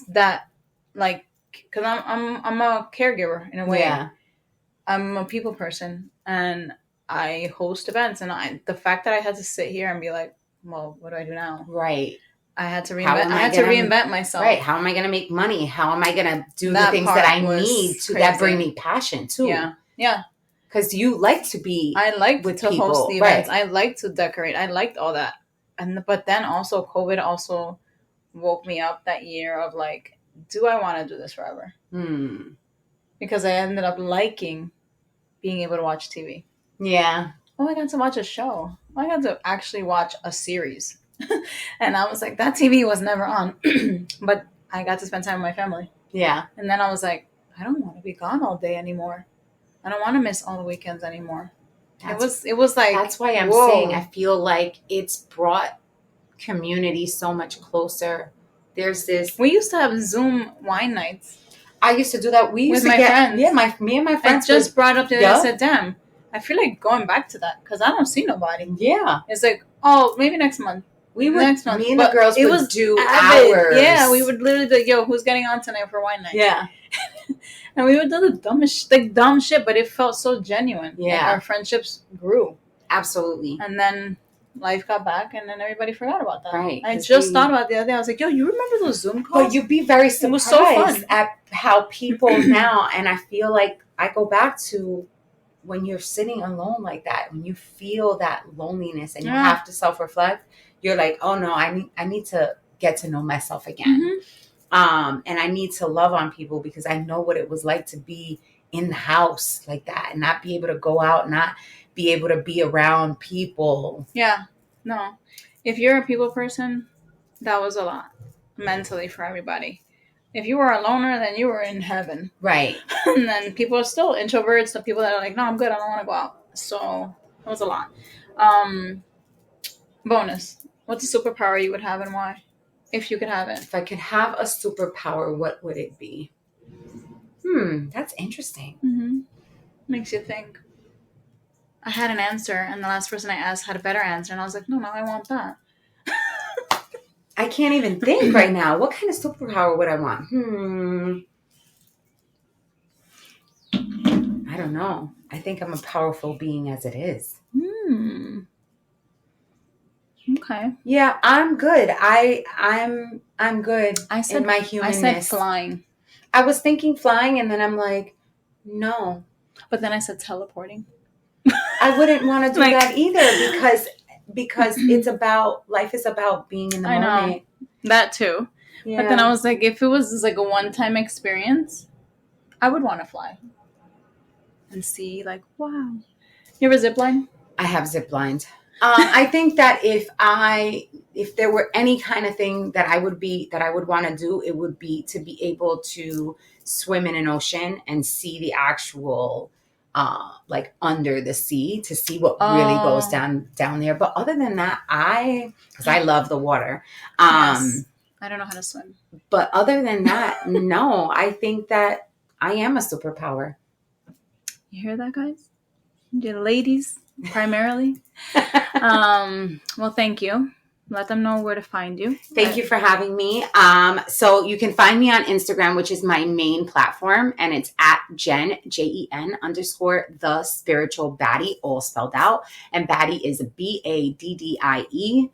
that, like, because I'm a caregiver in a way. Yeah. I'm a people person and I host events. And the fact that I had to sit here and be like, well, what do I do now? Right. I had to reinvent myself. Right. How am I going to make money? How am I going to do the things that I need that bring me passion too? Yeah. Yeah. Because you like to be I like with to people. Host the events. Right. I like to decorate. I liked all that. But then also COVID also woke me up that year of like, do I want to do this forever? Because I ended up liking being able to watch TV. Yeah. Oh, I got to watch a show. I got to actually watch a series. And I was like, that TV was never on. But I got to spend time with my family. Yeah. And then I was like, I don't want to be gone all day anymore. I don't want to miss all the weekends anymore. It was like... That's why I'm saying I feel like it's brought community so much closer. There's this... We used to have Zoom wine nights. I used to do that. We used with to my friends. Yeah, me and my friends. I just brought up the other day. I said, damn, I feel like going back to that because I don't see nobody. Yeah. It's like, oh, maybe next month. Me and the girls would do hours. Yeah, we would literally be like, yo, who's getting on tonight for wine night? Yeah. And we would do the dumb shit, but it felt so genuine. Yeah. Like our friendships grew. Absolutely. And then life got back, and then everybody forgot about that. Right. I just thought about it the other day. I was like, yo, you remember those Zoom calls? But you'd be very surprised. It was so fun. At how people now, and I feel like I go back to when you're sitting alone like that, when you feel that loneliness and you have to self-reflect, you're like, oh no, I need to get to know myself again. And I need to love on people because I know what it was like to be in the house like that and not be able to go out, not be able to be around people. Yeah. No. If you're a people person, that was a lot mentally for everybody. If you were a loner, then you were in heaven. Right. And then people are still introverts, so people that are like, no, I'm good, I don't want to go out. So it was a lot. Bonus. What's a superpower you would have and why? If you could have it. If I could have a superpower, what would it be? That's interesting. Makes you think. I had an answer, and the last person I asked had a better answer, and I was like, no, I want that. I can't even think right now. What kind of superpower would I want? I don't know. I think I'm a powerful being as it is. Okay. Yeah, I'm good. I'm good. I said in my humanness. I said flying. I was thinking flying, and then I'm like, no. But then I said teleporting. I wouldn't want to do that either because it's about life is about being in the moment. That too. Yeah. But then I was like, if it was just like a one-time experience, I would want to fly and see like, wow. You ever zip line? I have zip lined. I think that if there were any kind of thing that I would want to do, it would be to be able to swim in an ocean and see the actual like under the sea to see what really goes down there. But other than that, because I love the water. Yes. I don't know how to swim. But other than that, no, I think that I am a superpower. You hear that, guys? The ladies, primarily. Well, thank you. Let them know where to find you. Thank you for having me. So you can find me on Instagram, which is my main platform, and it's at Jen, JEN _ the Spiritual Baddie, all spelled out. And Baddie is BADDIE.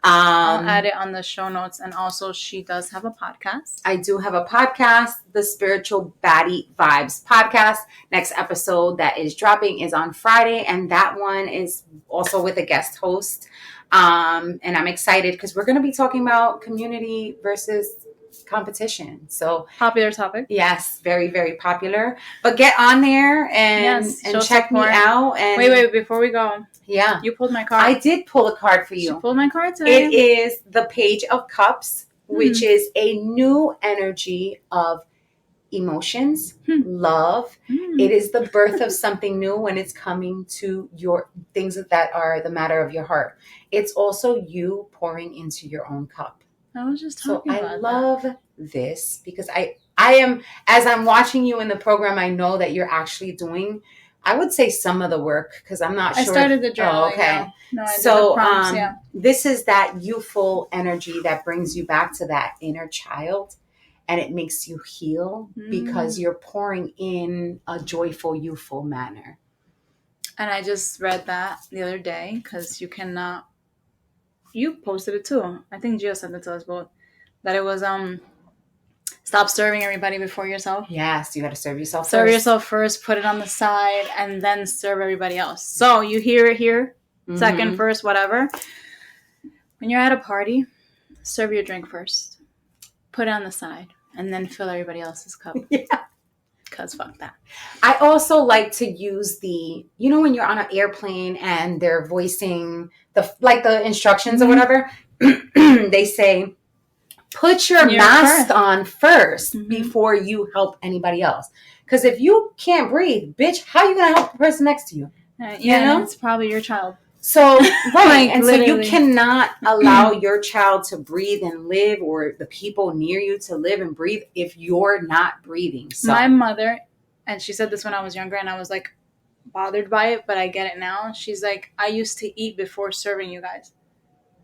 I'll add it on the show notes. And also, she does have a podcast. I do have a podcast, the Spiritual Baddie Vibes podcast. Next episode that is dropping is on Friday, and that one is also with a guest host. And I'm excited because we're going to be talking about community versus competition. So popular topic. Yes, very, very popular. But get on there and check me out. And wait, before we go. Yeah. You pulled my card. I did pull a card for you. She pulled my card today. It is the Page of Cups, which is a new energy of emotions, love. It is the birth of something new when it's coming to your things that are the matter of your heart. It's also you pouring into your own cup. I was just talking about that. I love this because I am, as I'm watching you in the program, I know that you're actually doing, I would say, some of the work because I'm not sure. I started the journaling. Oh, okay. No, I did the prompts, this is that youthful energy that brings you back to that inner child, and it makes you heal because you're pouring in a joyful, youthful manner. And I just read that the other day because you cannot. You posted it too. I think Gio sent it to us both. That it was stop serving everybody before yourself. Yes, you got to serve yourself first. Serve yourself first, put it on the side, and then serve everybody else. So you hear it here, second, first, whatever. When you're at a party, serve your drink first. Put it on the side, and then fill everybody else's cup. Yeah. Because fuck that. I also like to use when you're on an airplane and they're voicing the instructions or whatever, they say, put your mask on first before you help anybody else. Because if you can't breathe, bitch, how are you going to help the person next to you? You know? It's probably your child. So, right. And literally. So you cannot allow your child to breathe and live, or the people near you to live and breathe if you're not breathing. So my mother, and she said this when I was younger, and I was like bothered by it, but I get it now. She's like, I used to eat before serving you guys.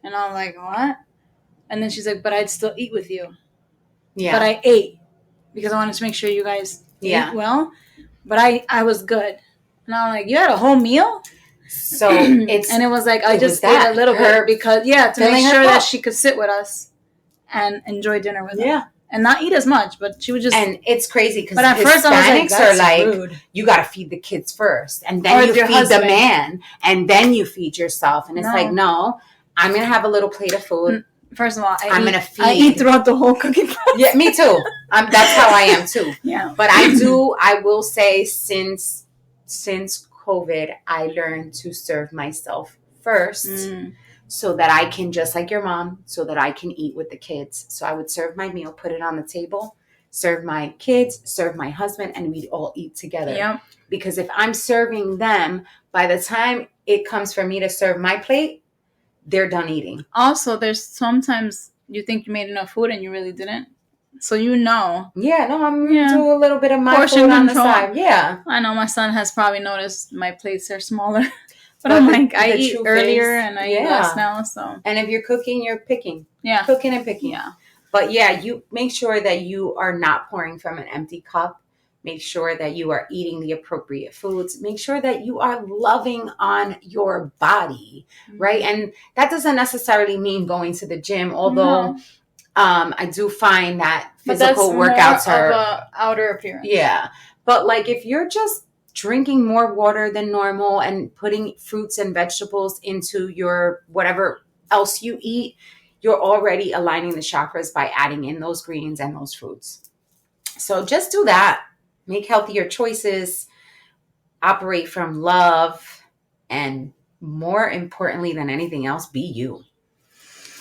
And I'm like, what? And then she's like, but I'd still eat with you. Yeah. But I ate because I wanted to make sure you guys ate well. But I was good. And I'm like, you had a whole meal? So it's and it was like I just ate a little bit because to make sure that she could sit with us and enjoy dinner with us. And not eat as much, but she would just. And it's crazy because at first I was like, are like, rude. You got to feed the kids first, and then you feed the man, and then you feed yourself. And it's like, no, I'm gonna have a little plate of food. First of all, I eat throughout the whole cooking process. Yeah, me too. That's how I am too. Yeah, but I will say since COVID, I learned to serve myself first so that I can, just like your mom, so that I can eat with the kids. So I would serve my meal, put it on the table, serve my kids, serve my husband, and we'd all eat together. Yep. Because if I'm serving them, by the time it comes for me to serve my plate, they're done eating. Also, there's sometimes you think you made enough food and you really didn't. So you know. Yeah, no, I'm going to do a little bit of my portion food on the side. Yeah. I know my son has probably noticed my plates are smaller. But I'm like, I eat earlier and I eat less now. So. And if you're cooking, you're picking. Yeah. Cooking and picking. Yeah. But yeah, you make sure that you are not pouring from an empty cup. Make sure that you are eating the appropriate foods. Make sure that you are loving on your body, right? And that doesn't necessarily mean going to the gym, although I do find that physical workouts are of a outer appearance. Yeah. But like if you're just drinking more water than normal and putting fruits and vegetables into your whatever else you eat, you're already aligning the chakras by adding in those greens and those fruits. So just do that. Make healthier choices, operate from love, and more importantly than anything else, be you.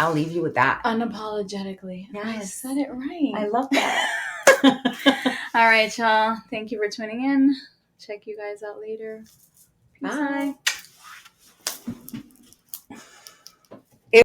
I'll leave you with that. Unapologetically. Yes. I said it right. I love that. All right, y'all. Thank you for tuning in. Check you guys out later. Peace. Bye.